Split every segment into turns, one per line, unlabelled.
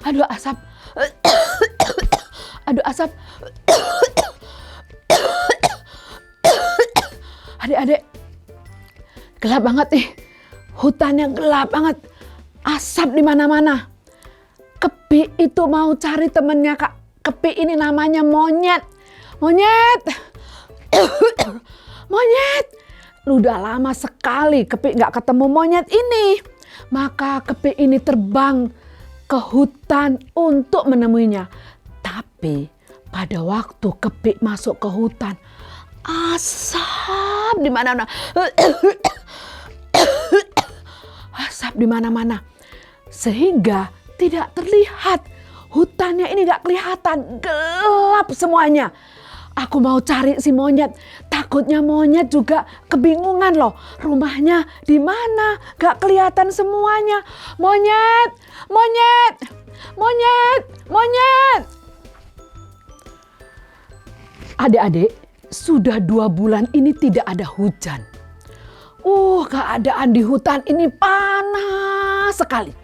Aduh asap. Aduh asap. Adik-adik, gelap banget nih. Hutannya gelap banget. Asap di mana-mana. Kepi itu mau cari temennya Kak. Kepi ini namanya monyet. Monyet. Monyet. Udah lama sekali Kepi gak ketemu monyet ini. Maka Kepi ini terbang ke hutan untuk menemuinya. Tapi pada waktu Kepi masuk ke hutan, asap di mana-mana. Asap di mana-mana. Sehingga tidak terlihat. Hutannya ini gak kelihatan. Gelap semuanya. Aku mau cari si monyet. Takutnya monyet juga kebingungan loh. Rumahnya di mana? Gak kelihatan semuanya. Monyet, monyet, monyet, monyet. Adik-adik, sudah 2 bulan ini tidak ada hujan. Keadaan di hutan ini panas sekali.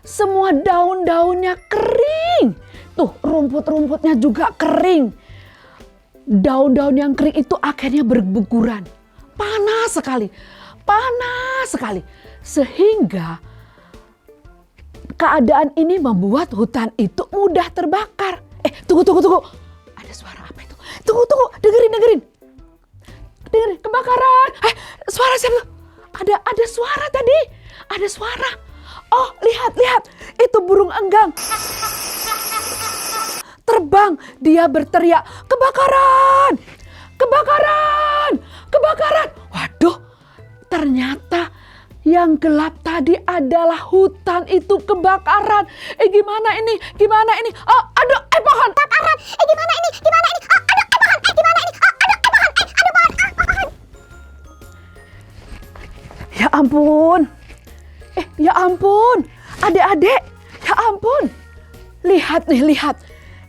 Semua daun-daunnya kering. Tuh, rumput-rumputnya juga kering. Daun-daun yang kering itu akhirnya berguguran. Panas sekali. Panas sekali. Sehingga keadaan ini membuat hutan itu mudah terbakar. Tunggu. Ada suara apa itu? Tunggu. Dengerin. Dengerin, kebakaran. Suara siapa? Ada suara tadi. Ada suara. Oh, lihat. Itu burung enggang. Terbang, dia berteriak, kebakaran, kebakaran, kebakaran. Waduh, ternyata yang gelap tadi adalah hutan itu kebakaran. Gimana ini? Oh, aduh, pohon kebakaran. Gimana ini? Oh, aduh, pohon. Gimana ini? Oh, aduh, pohon. Pohon. Ya ampun. Ya ampun. Adik-adik, ya ampun. Lihat.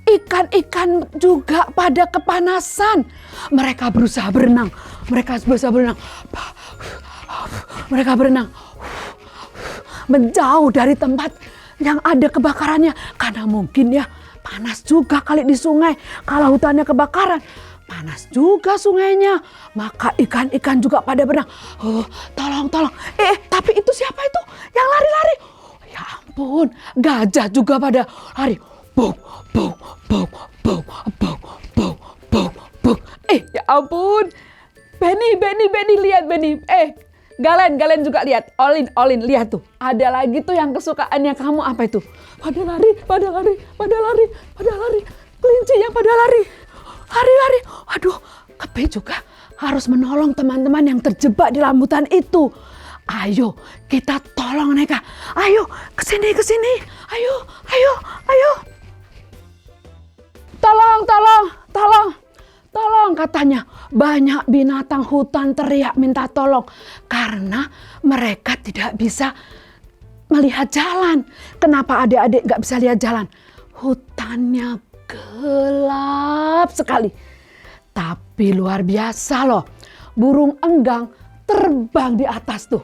Ikan-ikan juga pada kepanasan. Mereka berusaha berenang. Mereka berenang. Menjauh dari tempat yang ada kebakarannya. Karena mungkin ya panas juga kali di sungai. Kalau hutannya kebakaran, panas juga sungainya. Maka ikan-ikan juga pada berenang. Tolong. Tapi itu siapa itu yang lari-lari? Ya ampun, gajah juga pada lari. Buk. Ya ampun. Benny, lihat Benny. Galen juga lihat. Olin, lihat tuh. Ada lagi tuh yang kesukaannya kamu, apa itu? Pada lari. Kelinci yang pada lari. Lari. Aduh, Kepi juga harus menolong teman-teman yang terjebak di dalam hutan itu. Ayo, kita tolong mereka. Ayo, kesini. Ayo. Tolong katanya. Banyak binatang hutan teriak minta tolong. Karena mereka tidak bisa melihat jalan. Kenapa adik-adik gak bisa lihat jalan? Hutannya gelap sekali. Tapi luar biasa loh. Burung enggang terbang di atas tuh.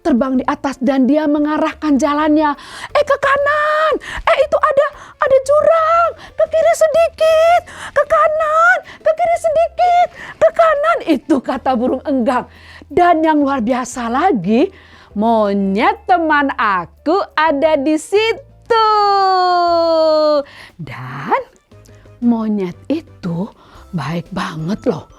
Terbang di atas dan dia mengarahkan jalannya. Ke kanan. Itu ada jurang. Ke kiri sedikit. Ke kanan. Ke kiri sedikit. Ke kanan. Itu kata burung enggang. Dan yang luar biasa lagi, monyet teman aku ada di situ. Dan monyet itu baik banget loh.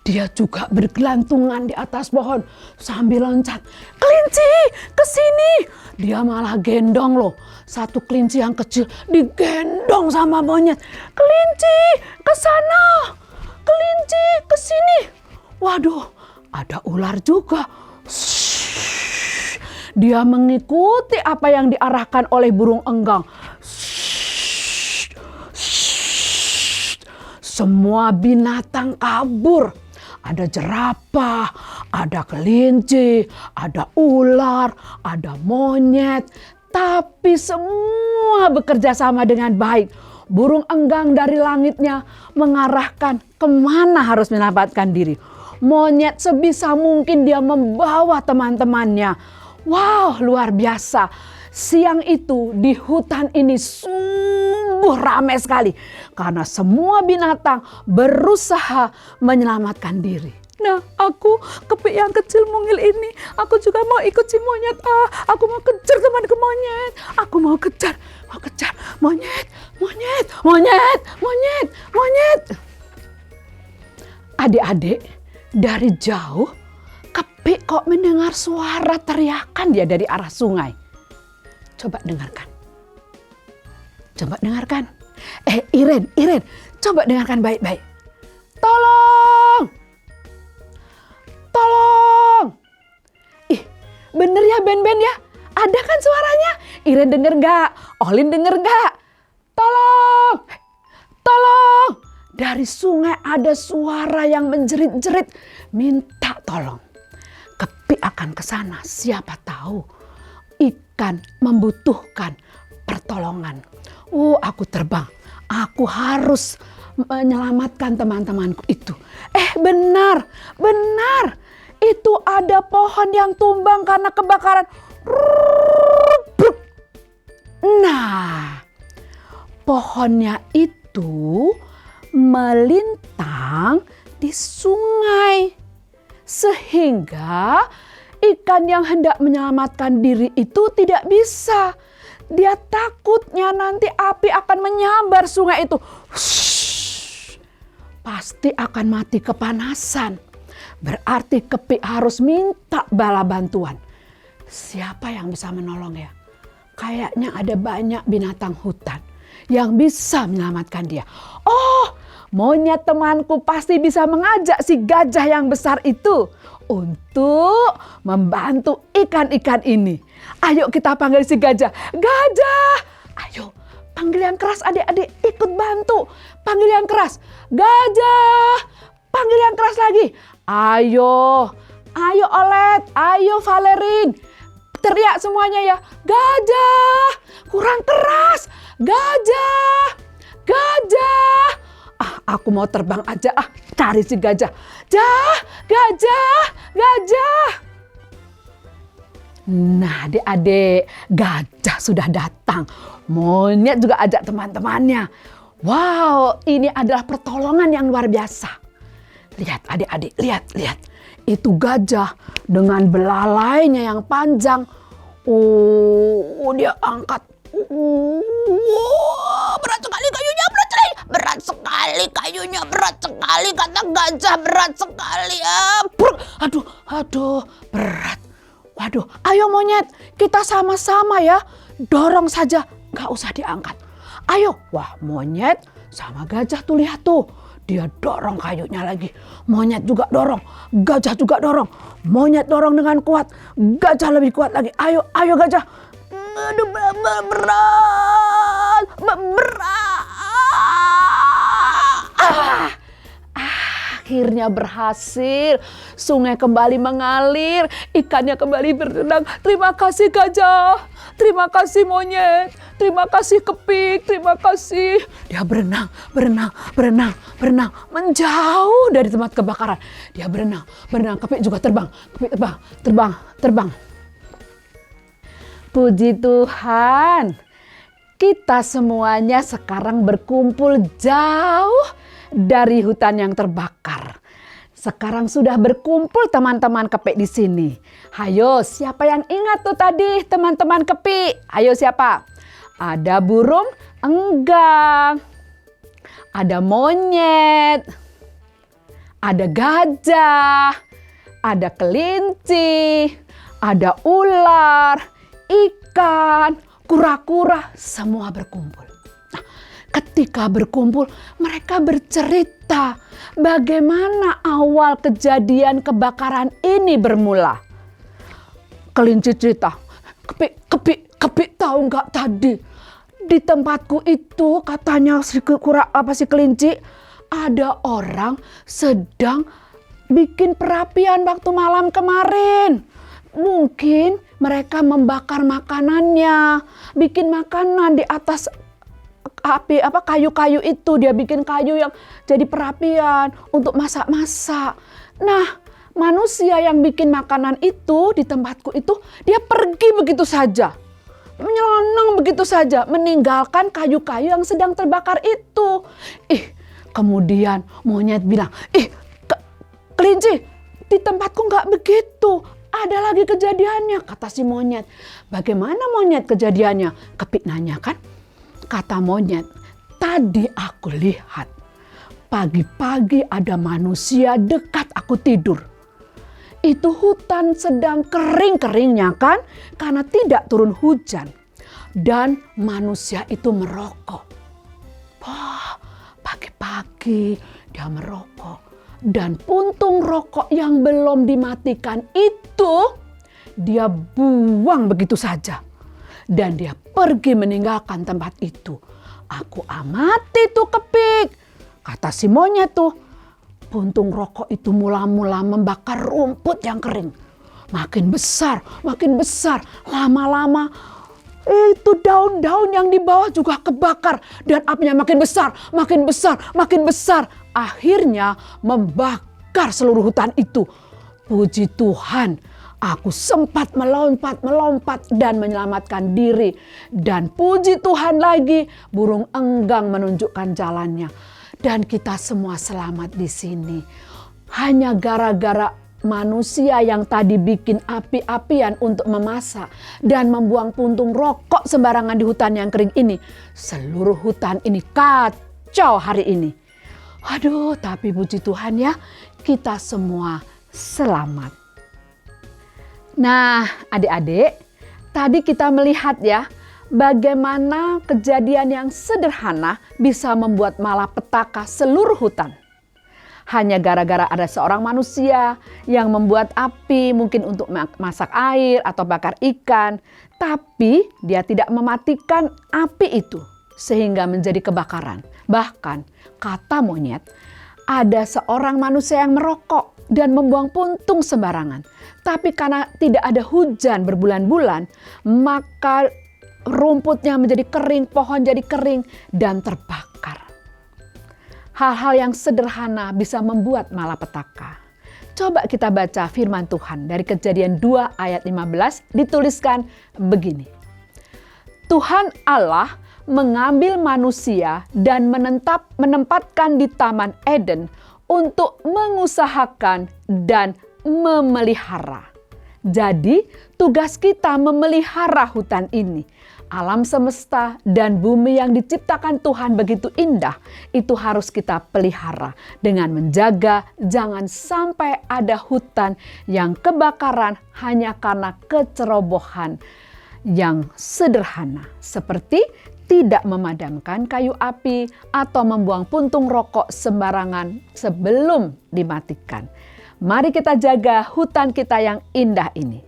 Dia juga bergelantungan di atas pohon sambil loncat. Kelinci, kesini. Dia malah gendong loh. Satu kelinci yang kecil digendong sama monyet. Kelinci, ke sana. Kelinci, kesini. Waduh, ada ular juga. Shhh. Dia mengikuti apa yang diarahkan oleh burung enggang. Shhh. Shhh. Semua binatang kabur. Ada jerapah, ada kelinci, ada ular, ada monyet. Tapi semua bekerja sama dengan baik. Burung enggang dari langitnya mengarahkan kemana harus menyelamatkan diri. monyet sebisa mungkin dia membawa teman-temannya. Wow, luar biasa. Siang itu di hutan ini sungguh ramai sekali karena semua binatang berusaha menyelamatkan diri. Nah, aku Kepik yang kecil mungil ini, aku juga mau ikut si monyet. Aku mau kejar temanku monyet. Aku mau kejar monyet. Adik-adik, dari jauh Kepik kok mendengar suara teriakan dia dari arah sungai. Coba dengarkan. Iren, coba dengarkan baik-baik. Tolong! Bener ya Ben ya? Ada kan suaranya? Iren denger gak? Olin denger gak? Tolong! Dari sungai ada suara yang menjerit-jerit minta tolong. Kepik akan ke sana, siapa tahu ikan membutuhkan pertolongan. Aku terbang. Aku harus menyelamatkan teman-temanku itu. Benar. Itu ada pohon yang tumbang karena kebakaran. Nah, pohonnya itu melintang di sungai. Sehingga ikan yang hendak menyelamatkan diri itu tidak bisa. Dia takutnya nanti api akan menyambar sungai itu. Pasti akan mati kepanasan. Berarti Kepik harus minta bala bantuan. Siapa yang bisa menolong ya? Kayaknya ada banyak binatang hutan yang bisa menyelamatkan dia. Monyet temanku pasti bisa mengajak si gajah yang besar itu untuk membantu ikan-ikan ini. Ayo kita panggil si gajah. Gajah! Ayo, panggil yang keras adik-adik, ikut bantu. Panggil yang keras. Gajah! Panggil yang keras lagi. Ayo Olet, ayo Valerin. Teriak semuanya ya. Gajah! Kurang keras. Gajah! Aku mau terbang aja cari si gajah. Gajah! Nah adik-adik, gajah sudah datang. Monyet juga ajak teman-temannya. Wow, ini adalah pertolongan yang luar biasa. Lihat adik-adik, lihat. Itu gajah dengan belalainya yang panjang. Dia angkat. Berat sekali kayunya, berat sekali kata gajah, berat sekali. Aduh, berat. Waduh, ayo monyet, kita sama-sama ya. Dorong saja, gak usah diangkat. Ayo, wah monyet sama gajah tuh lihat tuh. Dia dorong kayunya lagi. Monyet juga dorong. Gajah juga dorong. Monyet dorong dengan kuat. Gajah lebih kuat lagi. Ayo gajah. Aduh, berat. Akhirnya berhasil. Sungai kembali mengalir. Ikannya kembali berenang. Terima kasih gajah. Terima kasih monyet. Terima kasih Kepik. Terima kasih. Dia berenang. Menjauh dari tempat kebakaran. Dia berenang. Kepik juga terbang. Kepik terbang. Puji Tuhan. Kita semuanya sekarang berkumpul jauh dari hutan yang terbakar. Sekarang sudah berkumpul teman-teman Kepik di sini. Hayo, siapa yang ingat tuh tadi teman-teman Kepik? Hayo siapa? Ada burung enggang. Ada monyet. Ada gajah. Ada kelinci. Ada ular. Ikan. Kura-kura. Semua berkumpul. Ketika berkumpul, mereka bercerita bagaimana awal kejadian kebakaran ini bermula. Kelinci cerita, Kepik tahu nggak tadi di tempatku itu katanya si kelinci ada orang sedang bikin perapian waktu malam kemarin. Mungkin mereka membakar makanannya, bikin makanan di atas kayu-kayu itu. Dia bikin kayu yang jadi perapian untuk masak-masak. Nah, manusia yang bikin makanan itu di tempatku itu, dia pergi begitu saja. Menyelonong begitu saja, meninggalkan kayu-kayu yang sedang terbakar itu. Kemudian monyet bilang, kelinci, di tempatku nggak begitu. Ada lagi kejadiannya, kata si monyet. Bagaimana monyet kejadiannya? Kepik nanya kan? Kata monyet, tadi aku lihat pagi-pagi ada manusia dekat aku tidur. Itu hutan sedang kering-keringnya kan? Karena tidak turun hujan. Dan manusia itu merokok. Wah, pagi-pagi dia merokok. Dan puntung rokok yang belum dimatikan itu dia buang begitu saja. Dan dia pergi meninggalkan tempat itu. Aku amati tuh Kepik. Kata si monyet tuh. Puntung rokok itu mula-mula membakar rumput yang kering. Makin besar, makin besar. Lama-lama itu daun-daun yang di bawah juga kebakar. Dan apinya makin besar, makin besar, makin besar. Akhirnya membakar seluruh hutan itu. Puji Tuhan, aku sempat melompat dan menyelamatkan diri. Dan puji Tuhan lagi, burung enggang menunjukkan jalannya. Dan kita semua selamat di sini. Hanya gara-gara manusia yang tadi bikin api-apian untuk memasak dan membuang puntung rokok sembarangan di hutan yang kering ini. Seluruh hutan ini kacau hari ini. Aduh, tapi puji Tuhan ya, kita semua selamat. Nah, adik-adik, tadi kita melihat ya, bagaimana kejadian yang sederhana bisa membuat malapetaka seluruh hutan. Hanya gara-gara ada seorang manusia yang membuat api mungkin untuk masak air atau bakar ikan. Tapi dia tidak mematikan api itu sehingga menjadi kebakaran. Bahkan kata monyet, ada seorang manusia yang merokok dan membuang puntung sembarangan. Tapi karena tidak ada hujan berbulan-bulan, maka rumputnya menjadi kering, pohon jadi kering dan terbakar. Hal-hal yang sederhana bisa membuat malapetaka. Coba kita baca firman Tuhan dari Kejadian 2 ayat 15, dituliskan begini. Tuhan Allah mengambil manusia dan menempatkan di Taman Eden untuk mengusahakan dan memelihara. Jadi tugas kita memelihara hutan ini. Alam semesta dan bumi yang diciptakan Tuhan begitu indah, itu harus kita pelihara dengan menjaga jangan sampai ada hutan yang kebakaran hanya karena kecerobohan yang sederhana seperti tidak memadamkan kayu api atau membuang puntung rokok sembarangan sebelum dimatikan. Mari kita jaga hutan kita yang indah ini.